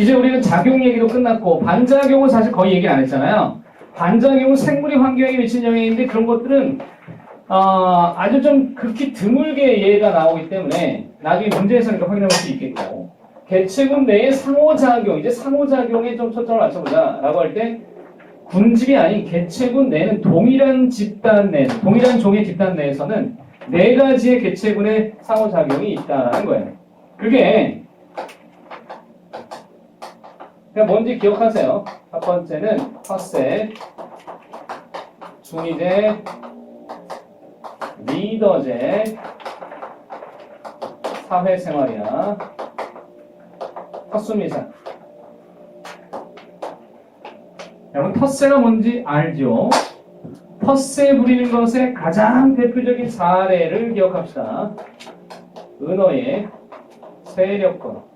이제 우리는 작용 얘기도 끝났고 반작용은 사실 거의 얘기 안 했잖아요. 반작용은 생물이 환경에 미치는 영향인데 그런 것들은 아주 좀 극히 드물게 예가 나오기 때문에 나중에 문제에서는 확인해 볼 수 있겠고 개체군 내의 상호작용, 이제 상호작용에 좀 초점을 맞춰보자 라고 할 때 군집이 아닌 개체군 내는 동일한 집단 내, 동일한 종의 집단 내에서는 네 가지의 개체군의 상호작용이 있다는 거예요. 그게 그냥 뭔지 기억하세요. 첫 번째는 텃세, 중의제, 리더제, 사회생활이야. 텃수미상. 여러분 텃세가 뭔지 알죠? 텃세 부리는 것의 가장 대표적인 사례를 기억합시다. 은어의 세력권.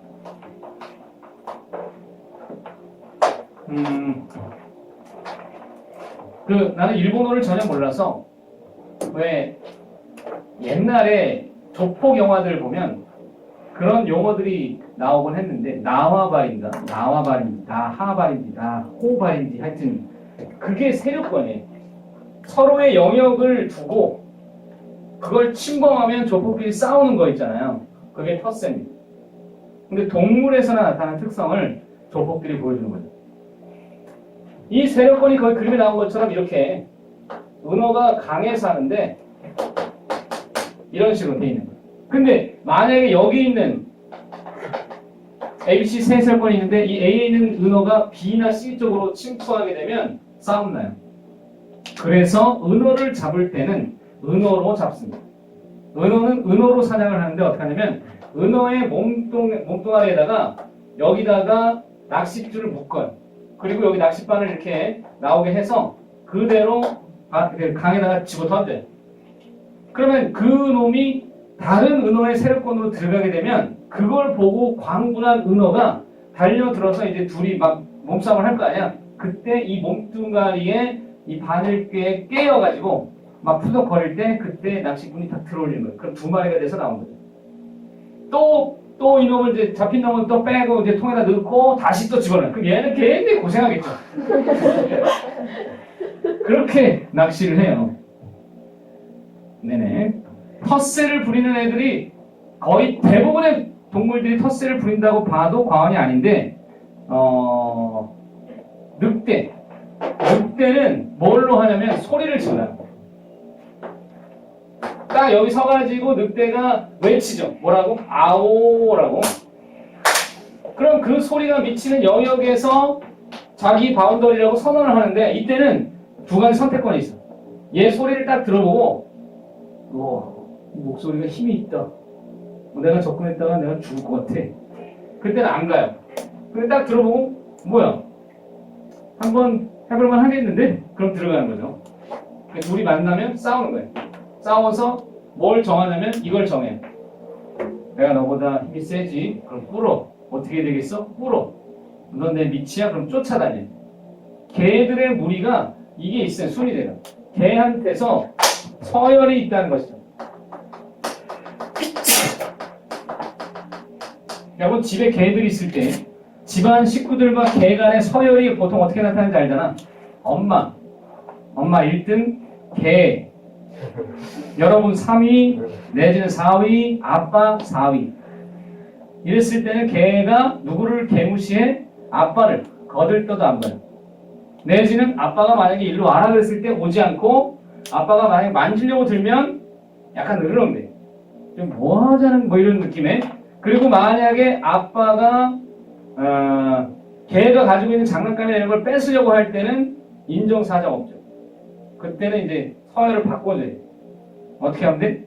나는 일본어를 전혀 몰라서 왜 옛날에 조폭 영화들 보면 그런 용어들이 나오곤 했는데 나와바인가? 나와바인지, 나하바인지, 나호바인지 하여튼 그게 세력권이에요. 서로의 영역을 두고 그걸 침범하면 조폭끼리 싸우는 거 있잖아요. 그게 텃세입니다. 근데 동물에서나 나타나는 특성을 조폭들이 보여주는 거죠. 이 세력권이 거의 그림에 나온 것처럼 이렇게 은어가 강에서 하는데 이런 식으로 돼 있는 거예요. 근데 만약에 여기 있는 ABC 세 세력권이 있는데 이 A에 있는 은어가 B나 C 쪽으로 침투하게 되면 싸움 나요. 그래서 은어를 잡을 때는 은어로 잡습니다. 은어는 은어로 사냥을 하는데 어떻게 하냐면 은어의 몸뚱아리에다가 여기다가 낚싯줄을 묶어요. 그리고 여기 낚싯바늘 이렇게 나오게 해서 그대로 강에다가 집어 던져요. 그러면 그 놈이 다른 은어의 세력권으로 들어가게 되면 그걸 보고 광분한 은어가 달려들어서 이제 둘이 막 몸싸움을 할 거 아니야. 그때 이 몸뚱아리에 이 바늘꾀에 깨어가지고 막 푸덕거릴 때 그때 낚시꾼이 딱 들어올리는 거예요. 그럼 두 마리가 돼서 나온 거죠. 또 이놈을 이제 잡힌 놈은 또 빼고 이제 통에다 넣고 다시 또 집어넣어요. 그럼 얘는 굉장히 고생하겠죠. 그렇게 낚시를 해요. 네네. 텃세를 부리는 애들이 거의 대부분의 동물들이 텃세를 부린다고 봐도 과언이 아닌데 늑대는 뭘로 하냐면 소리를 질러요. 딱 여기 서가지고 늑대가 외치죠. 뭐라고? 아오라고. 그럼 그 소리가 미치는 영역에서 자기 바운더리라고 선언을 하는데 이때는 두 가지 선택권이 있어. 얘 소리를 딱 들어보고 목소리가 힘이 있다. 내가 접근했다가 내가 죽을 것 같아. 그때는 안 가요. 근데 딱 들어보고 뭐야? 한번 해볼만 하겠는데? 그럼 들어가는 거죠. 둘이 만나면 싸우는 거예요. 싸워서 뭘 정하냐면 이걸 정해요. 내가 너보다 힘이 세지? 그럼 꿇어. 어떻게 되겠어? 꿇어. 넌 내 밑이야? 그럼 쫓아다녀. 개들의 무리가 이게 있어요. 순위대로. 개한테서 서열이 있다는 것이죠. 여러분 집에 개들이 있을 때 집안 식구들과 개 간의 서열이 보통 어떻게 나타나는지 알잖아. 엄마 1등, 개 여러분 3위, 내지는 4위, 아빠 4위. 이랬을 때는 개가 누구를 개무시해? 아빠를 거들떠도 안 봐요. 내지는 아빠가 만약에 일로 와라 그랬을 때 오지 않고 아빠가 만약에 만지려고 들면 약간 으르렁대. 좀 뭐하자는 뭐 이런 느낌에. 그리고 만약에 아빠가 개가 가지고 있는 장난감이나 이런 걸 뺏으려고 할 때는 인정사정 없죠. 그때는 이제 서열을 바꿔줘야 돼. 어떻게 하면 돼?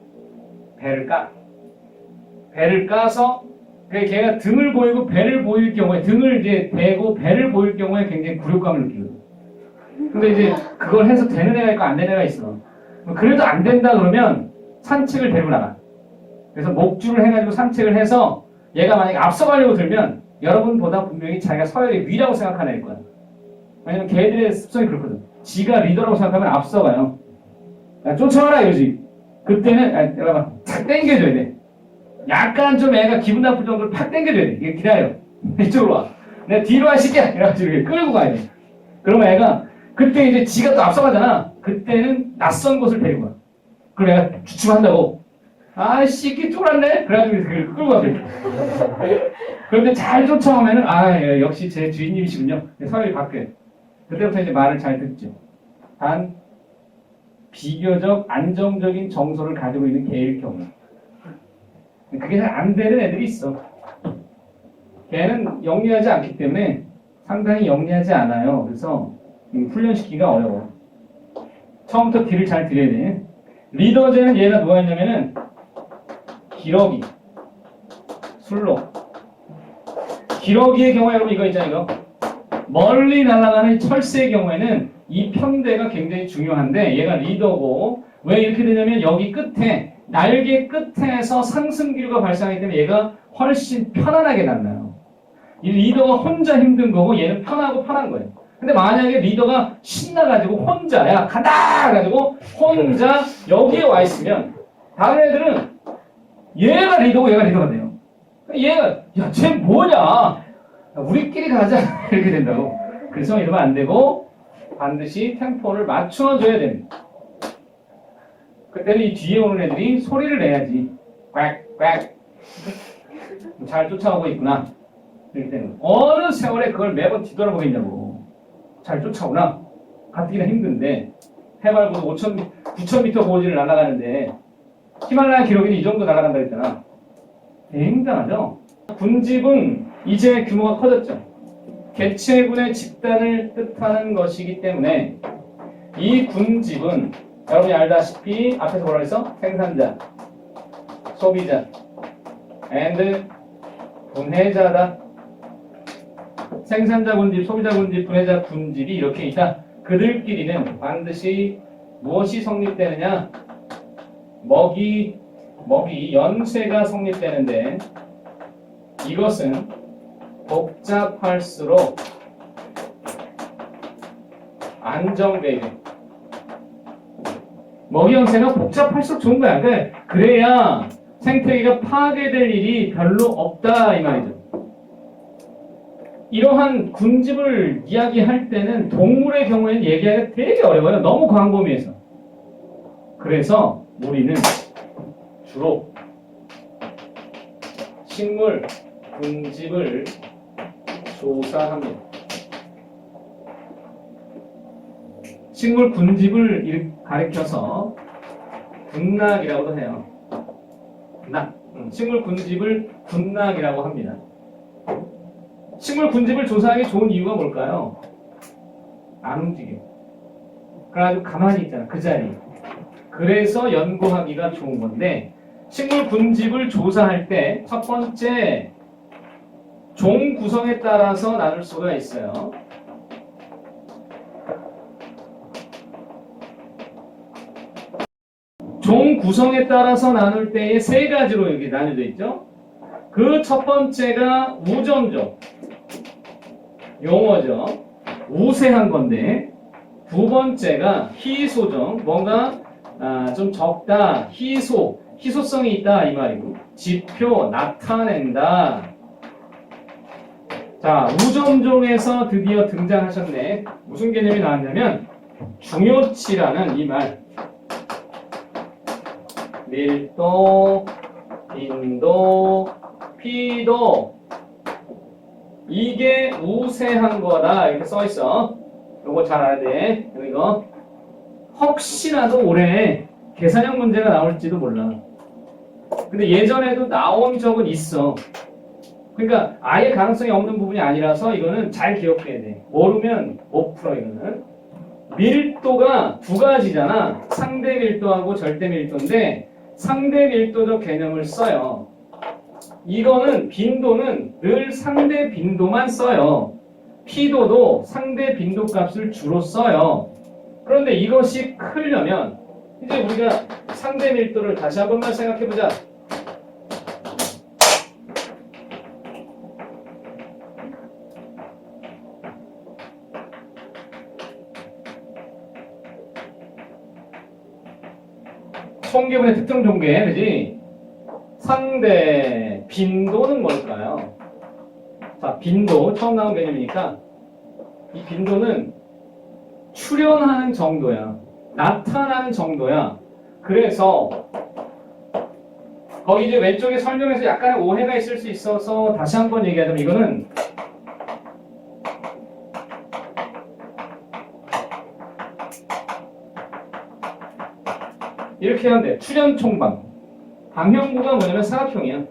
배를 까서 걔가 등을 보이고 배를 보일 경우에 등을 이제 대고 배를 보일 경우에 굉장히 굴욕감을 느끼거든. 근데 이제 그걸 해서 되는 애가 있고 안 되는 애가 있어. 그래도 안 된다 그러면 산책을 데리고 나가. 그래서 목줄을 해가지고 산책을 해서 얘가 만약에 앞서가려고 들면 여러분보다 분명히 자기가 서열이 위라고 생각하는 애일 거야. 왜냐면 걔들의 습성이 그렇거든. 지가 리더라고 생각하면 앞서가요. 야, 쫓아와라 이거지. 그때는 여러분 탁 당겨줘야 돼. 약간 좀 애가 기분 나쁠 정도로 팍 당겨줘야 돼. 이게 기다려. 이쪽으로 와. 내가 뒤로 와, 시끼야! 이래가지고 이렇게 끌고 가야 돼. 그러면 애가, 그때 이제 지가 또 앞서가잖아. 그때는 낯선 곳을 데리고 가. 그럼 애가 주춤한다고. 아, 시끼 쫄았네? 그래가지고 그걸 끌고 가게. 그런데 잘 쫓아오면은, 아, 예, 역시 제 주인님이시군요. 서열이 바뀌어요. 그때부터 이제 말을 잘 듣죠. 단, 비교적 안정적인 정서를 가지고 있는 개일 경우. 그게 잘 안 되는 애들이 있어. 걔는 영리하지 않기 때문에 상당히 영리하지 않아요. 그래서 훈련시키기가 어려워. 처음부터 뒤를 잘 들여야 돼. 리더제는 얘가 누가 있냐면은 기러기, 술록. 기러기의 경우에 여러분 이거 있잖아요. 이거. 멀리 날아가는 철새의 경우에는 이 편대가 굉장히 중요한데 얘가 리더고 왜 이렇게 되냐면 여기 끝에 날개 끝에서 상승기류가 발생하기 때문에 얘가 훨씬 편안하게 날아요. 이 리더가 혼자 힘든 거고 얘는 편하고 편한 거예요. 근데 만약에 리더가 신나가지고 혼자 야 간다 해가지고 혼자 여기에 와 있으면 다른 애들은 얘가 리더고 얘가 리더가 돼요. 얘가 야 쟤 뭐냐 우리끼리 가자 이렇게 된다고. 그래서 이러면 안 되고 반드시 템포를 맞춰줘야 됩니다. 그때는 이 뒤에 오는 애들이 소리를 내야지. 꽥꽥 잘 쫓아오고 있구나. 이렇게 되는 어느 세월에 그걸 매번 뒤돌아보겠냐고. 잘 쫓아오나? 가뜩이나 힘든데 해발고도 9,000m 고지를 날아가는데 히말라야 기록이 이 정도 날아간다 했잖아. 굉장하죠? 군집은 이제 규모가 커졌죠. 개체군의 집단을 뜻하는 것이기 때문에 이 군집은 여러분이 알다시피 앞에서 뭐라 했어? 생산자, 소비자, and 분해자다. 생산자 군집, 소비자 군집, 분해자 군집이 이렇게 있다. 그들끼리는 반드시 무엇이 성립되느냐? 먹이, 연쇄가 성립되는데 이것은 복잡할수록 안정되게 먹이 연쇄가 복잡할수록 좋은 거야. 그래야 생태계가 파괴될 일이 별로 없다 이 말이죠. 이러한 군집을 이야기할 때는 동물의 경우에는 얘기하기가 되게 어려워요. 너무 광범위해서. 그래서 우리는 주로 식물 군집을 조사합니다. 식물 군집을 가리켜서 군락이라고도 해요. 식물 군집을 군락이라고 합니다. 식물 군집을 조사하기 좋은 이유가 뭘까요? 안 움직여. 그래가지고 가만히 있잖아. 그 자리에. 그래서 연구하기가 좋은 건데 식물 군집을 조사할 때 첫 번째 종 구성에 따라서 나눌 수가 있어요. 종 구성에 따라서 나눌 때에 세 가지로 이렇게 나뉘어져 있죠. 그 첫 번째가 우점종 용어죠. 우세한 건데 두 번째가 희소종 뭔가 좀 적다 희소성이 있다 이 말이고 지표 나타낸다. 자 우점종에서 드디어 등장하셨네. 무슨 개념이 나왔냐면 중요치라는 이 말. 밀도, 빈도, 피도 이게 우세한 거다 이렇게 써 있어. 요거 잘 알아야 돼. 이거 혹시라도 올해 계산형 문제가 나올지도 몰라. 근데 예전에도 나온 적은 있어. 그러니까 아예 가능성이 없는 부분이 아니라서 이거는 잘 기억해야 돼. 모르면 못 풀어 이거는. 밀도가 두 가지잖아. 상대 밀도하고 절대 밀도인데 상대 밀도적 개념을 써요. 이거는 빈도는 늘 상대 빈도만 써요. 피도도 상대 빈도 값을 주로 써요. 그런데 이것이 크려면 이제 우리가 상대 밀도를 다시 한 번만 생각해보자. 총계분의 특정 종계, 그지? 상대 빈도는 뭘까요? 자, 빈도 처음 나온 개념이니까 이 빈도는 출현하는 정도야. 나타나는 정도야. 그래서 거기 이제 왼쪽에 설명에서 약간의 오해가 있을 수 있어서 다시 한번 얘기하자면 이거는 이렇게 하면 돼. 출현 총방. 방형구가 뭐냐면 사각형이야.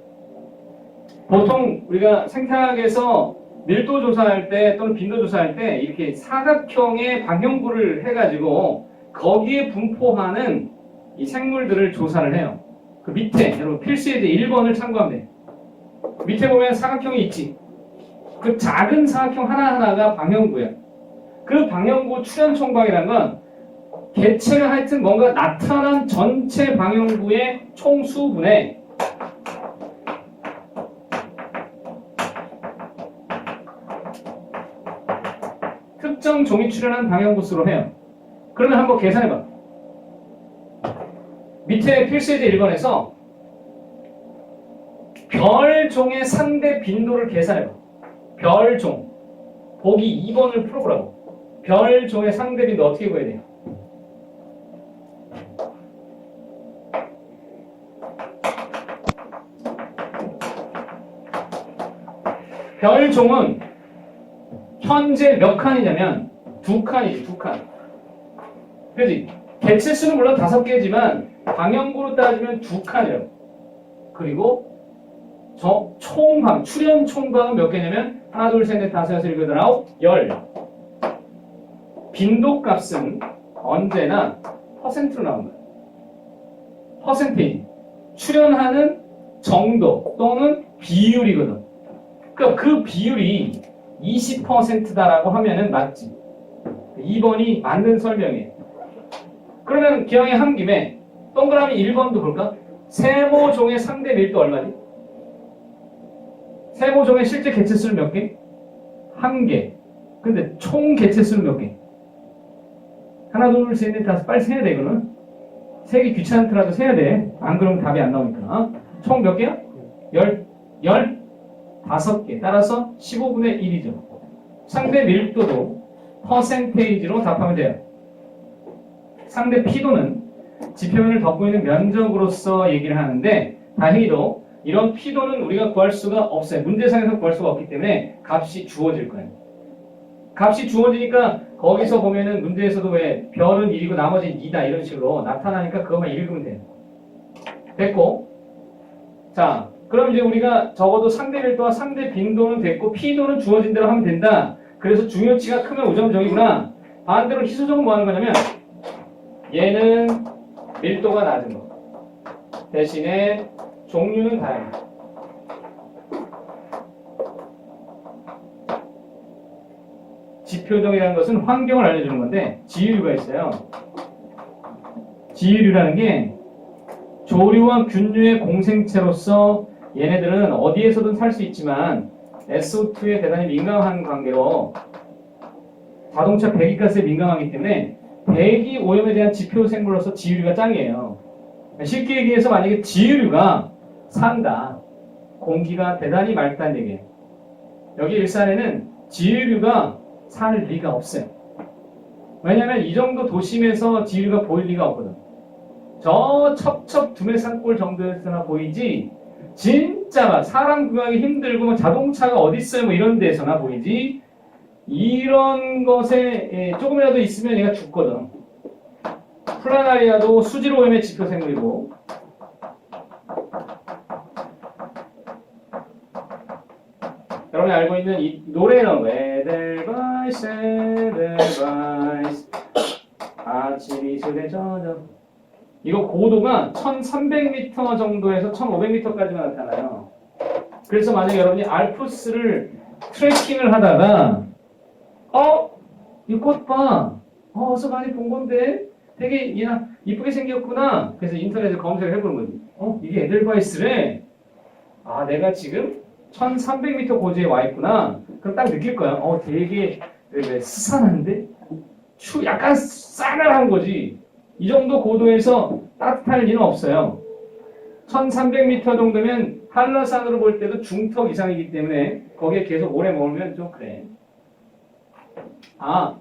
보통 우리가 생태학에서 밀도 조사할 때 또는 빈도 조사할 때 이렇게 사각형의 방형구를 해가지고 거기에 분포하는 이 생물들을 조사를 해요. 그 밑에 여러분 필수예제 1번을 참고하면 돼. 밑에 보면 사각형이 있지. 그 작은 사각형 하나하나가 방형구야. 그 방형구 출현 총방이라는 건 개체가 하여튼 뭔가 나타난 전체 방형구의 총수분의 특정 종이 출현한 방형구 수로 해요. 그러면 한번 계산해봐. 밑에 필수예제 1번에서 별종의 상대 빈도를 계산해봐. 별종. 보기 2번을 풀어보라고. 별종의 상대 빈도 어떻게 구해야 돼요? 별종은 현재 몇 칸이냐면 2칸이지, 2칸. 그지? 개체 수는 물론 5개지만 방형구로 따지면 2칸이라고. 그리고 저 총방, 출현 총방은 몇 개냐면 하나, 둘, 셋, 넷, 다섯, 여섯, 일곱, 여덟, 아홉, 열. 빈도 값은 언제나 퍼센트로 나온 거야. 퍼센테이지. 출현하는 정도 또는 비율이거든. 그러니까 그 비율이 20%다라고 하면은 맞지. 2번이 맞는 설명이에요. 그러면 기왕에 한 김에 동그라미 1번도 볼까? 세모종의 상대 밀도 얼마지? 세모종의 실제 개체수는 몇 개? 1개. 근데 총 개체수는 몇 개? 하나, 둘, 셋, 넷, 다섯. 빨리 세야 돼, 이거는. 세기 귀찮더라도 세야 돼. 안 그러면 답이 안 나오니까. 총 몇 개야? 15개. 따라서 15분의 1이죠. 상대 밀도도 퍼센테이지로 답하면 돼요. 상대 피도는 지표면을 덮고 있는 면적으로서 얘기를 하는데 다행히도 이런 피도는 우리가 구할 수가 없어요. 문제상에서 구할 수가 없기 때문에 값이 주어질 거예요. 값이 주어지니까 거기서 보면은 문제에서도 왜 별은 1이고 나머지는 2다 이런 식으로 나타나니까 그것만 읽으면 돼요. 됐고, 자 그럼 이제 우리가 적어도 상대 밀도와 상대 빈도는 됐고 피도는 주어진 대로 하면 된다. 그래서 중요치가 크면 우점정이구나. 반대로 희소정은 뭐 하는 거냐면 얘는 밀도가 낮은 거 대신에 종류는 다양해. 지표정이라는 것은 환경을 알려주는 건데 지유류가 있어요. 지유류라는 게 조류와 균류의 공생체로서 얘네들은 어디에서든 살 수 있지만 SO2에 대단히 민감한 관계로 자동차 배기가스에 민감하기 때문에 배기 오염에 대한 지표 생물로서 지유류가 짱이에요. 쉽게 얘기해서 만약에 지유류가 산다. 공기가 대단히 맑다는 얘기예요. 여기 일산에는 지유류가 살 리가 없어요. 왜냐면 이 정도 도심에서 지유류가 보일 리가 없거든. 저 첩첩 두메산골 정도에서나 보이지 진짜 막 사람 구하기 힘들고 뭐 자동차가 어디 있어요 뭐 이런 데서나 보이지 이런 것에 조금이라도 있으면 얘가 죽거든. 플라나리아도 수질 오염의 지표 생물이고 여러분이 알고 있는 이 노래는 에델바이스 에델바이스 아침이 스레 저저 이거 고도가 1300m 정도에서 1500m까지만 나타나요. 그래서 만약에 여러분이 알프스를 트레킹을 하다가 이 꽃 봐. 어서 많이 본 건데 되게 이쁘게 생겼구나. 그래서 인터넷에 검색을 해보는 거지. 이게 에델바이스래. 아 내가 지금 1300m 고지에 와 있구나. 그럼 딱 느낄 거야. 되게 왜 스산한데? 약간 싸늘한 거지. 이 정도 고도에서 따뜻할 리는 없어요. 1300m 정도면 한라산으로 볼 때도 중턱 이상이기 때문에 거기에 계속 오래 머물면 좀 그래. 아,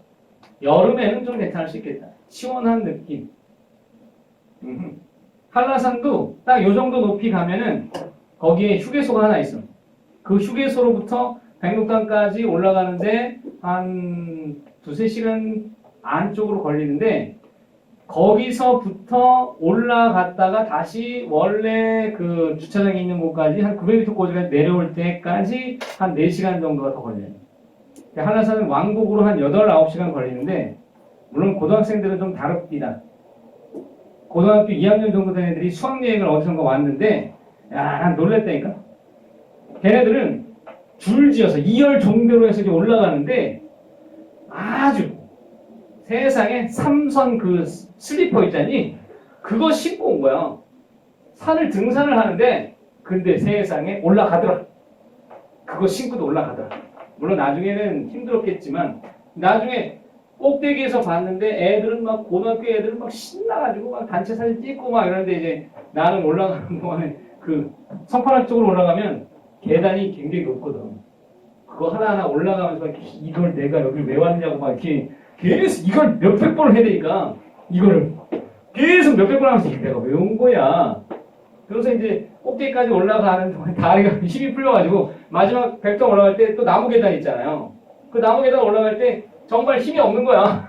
여름에는 좀 괜찮을 수 있겠다. 시원한 느낌. 한라산도 딱 요 정도 높이 가면은 거기에 휴게소가 하나 있어. 그 휴게소로부터 백록당까지 올라가는데 한 2-3시간 안쪽으로 걸리는데 거기서부터 올라갔다가 다시 원래 그 주차장에 있는 곳까지 한 900m 내려올 때까지 한 4시간 정도가 더 걸려요. 한라산은 왕복으로 한 8-9시간 걸리는데 물론 고등학생들은 좀 다릅니다. 고등학교 2학년 정도 된 애들이 수학여행을 어디선가 왔는데 야, 난 놀랬다니까. 걔네들은 줄지어서 2열 종대로 해서 이제 올라가는데 아주 세상에 삼선 그 슬리퍼 있잖니? 그거 신고 온 거야. 산을 등산을 하는데 근데 세상에 올라가더라. 그거 신고도 올라가더라. 물론 나중에는 힘들었겠지만 나중에 꼭대기에서 봤는데 애들은 막 고등학교 애들은 막 신나가지고 막 단체 사진 찍고 막 이러는데 이제 나는 올라가는 동안에 그 성판악 쪽으로 올라가면 계단이 굉장히 높거든. 그거 하나하나 올라가면서 이걸 내가 여기 왜 왔냐고 막 이렇게 계속 이걸 몇백 번을 해야 되니까 이거를 계속 몇백 번 하면서 내가 왜 온 거야. 그래서 이제 꼭대기까지 올라가는 동안 다리가 힘이 풀려가지고 마지막 백동 올라갈 때 또 나무 계단 있잖아요. 그 나무 계단 올라갈 때 정말 힘이 없는 거야.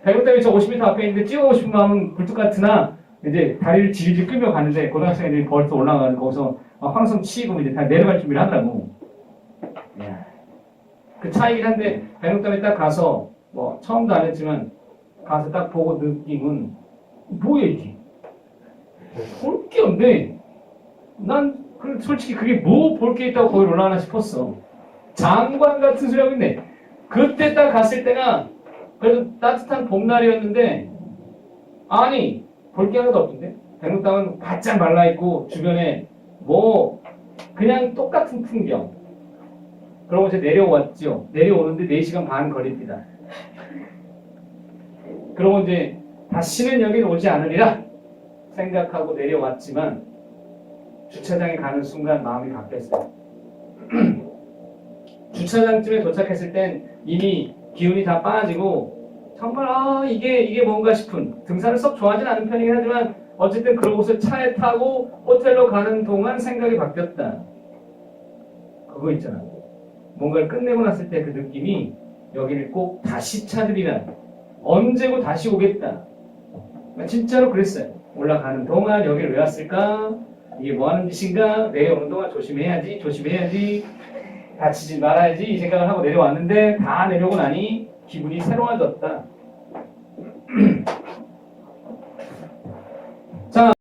백록담이 저 50m 앞에 있는데 뛰어가고 싶은 마음은 굴뚝 같으나 이제 다리를 질질 끌며 가는데 고등학생들이 벌써 올라가는 거기서 황성 치고 이제 다 내려갈 준비를 하더라고. 그 차이긴 한데 백록담에 딱 가서 뭐 처음도 안 했지만 가서 딱 보고 느낌은 뭐야 이게 볼 게 없네. 난 솔직히 그게 뭐 볼 게 있다고 거기 올라가나 싶었어. 장관 같은 소리 하고 있네. 그때 딱 갔을 때가 그래도 따뜻한 봄날이었는데 아니 볼 게 하나도 없던데. 백록담은 바짝 말라있고 주변에 뭐 그냥 똑같은 풍경. 그러고 이제 내려왔죠. 내려오는데 4시간 반 걸립니다. 그러고 이제 다시는 여기는 오지 않으리라 생각하고 내려왔지만 주차장에 가는 순간 마음이 바뀌었어요. 주차장쯤에 도착했을 땐 이미 기운이 다 빠지고 정말 이게 뭔가 싶은 등산을 썩 좋아하진 않은 편이긴 하지만 어쨌든 그런 곳을 차에 타고 호텔로 가는 동안 생각이 바뀌었다. 그거 있잖아. 뭔가를 끝내고 났을 때 그 느낌이 여기를 꼭 다시 찾으리라. 언제고 다시 오겠다. 진짜로 그랬어요. 올라가는 동안 여기를 왜 왔을까? 이게 뭐 하는 짓인가? 내일 오는 동안 조심해야지. 다치지 말아야지 이 생각을 하고 내려왔는데 다 내려오고 나니 기분이 새로워졌다.